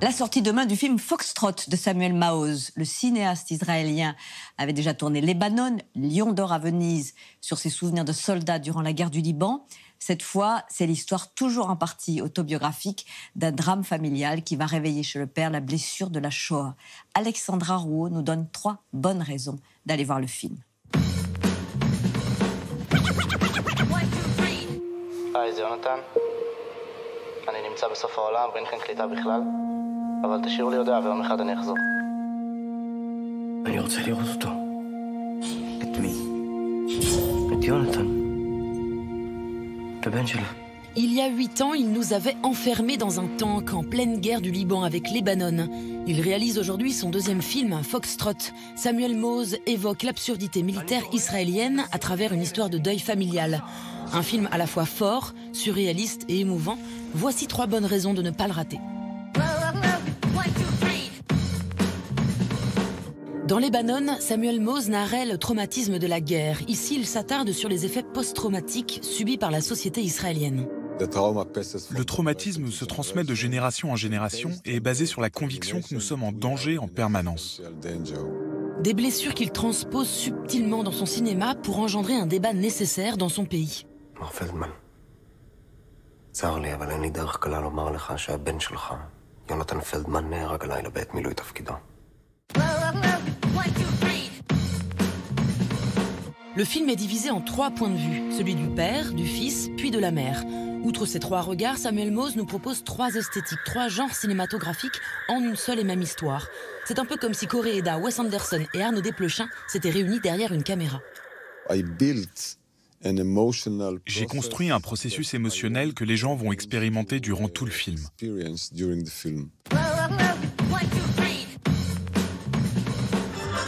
La sortie demain du film Foxtrot de Samuel Maoz. Le cinéaste israélien avait déjà tourné Lebanon, Lion d'or à Venise, sur ses souvenirs de soldats durant la guerre du Liban. Cette fois, c'est l'histoire toujours en partie autobiographique d'un drame familial qui va réveiller chez le père la blessure de la Shoah. Alexandra Rouault nous donne 3 bonnes raisons d'aller voir le film. היי, זה יונתן. אני נמצא בסוף העולם ואין כאן קליטה בכלל, אבל תשאירו לי הודעה ויום אחד אני אחזור. אני רוצה לראות אותו. את מי? את יונתן. את הבן שלי. Il y a 8 ans, il nous avait enfermés dans un tank en pleine guerre du Liban avec Lebanon. Il réalise aujourd'hui son 2e film, Foxtrot. Samuel Maoz évoque l'absurdité militaire israélienne à travers une histoire de deuil familial. Un film à la fois fort, surréaliste et émouvant. Voici 3 bonnes raisons de ne pas le rater. Dans Lebanon, Samuel Maoz narrait le traumatisme de la guerre. Ici, il s'attarde sur les effets post-traumatiques subis par la société israélienne. Le traumatisme se transmet de génération en génération et est basé sur la conviction que nous sommes en danger en permanence. Des blessures qu'il transpose subtilement dans son cinéma pour engendrer un débat nécessaire dans son pays. מר פלדמן, צר לי, אבל אין לי דרך קלה לומר לך שהבן שלך, יונתן פלדמן, נהרג הלילה בעת מילוי תפקידו. Le film est divisé en 3 points de vue, celui du père, du fils, puis de la mère. Outre ces 3 regards, Samuel Maoz nous propose 3 esthétiques, 3 genres cinématographiques en une seule et même histoire. C'est un peu comme si Koreeda, Wes Anderson et Arnaud Desplechin s'étaient réunis derrière une caméra. J'ai construit un processus émotionnel que les gens vont expérimenter durant tout le film.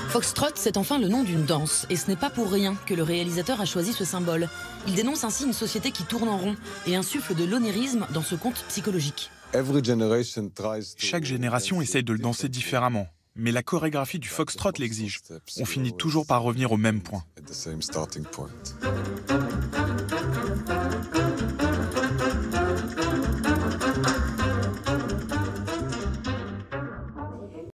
Foxtrot, c'est enfin le nom d'une danse, et ce n'est pas pour rien que le réalisateur a choisi ce symbole. Il dénonce ainsi une société qui tourne en rond et insuffle de l'onérisme dans ce conte psychologique. Chaque génération essaye de le danser différemment, mais la chorégraphie du Foxtrot l'exige. On finit toujours par revenir au même point.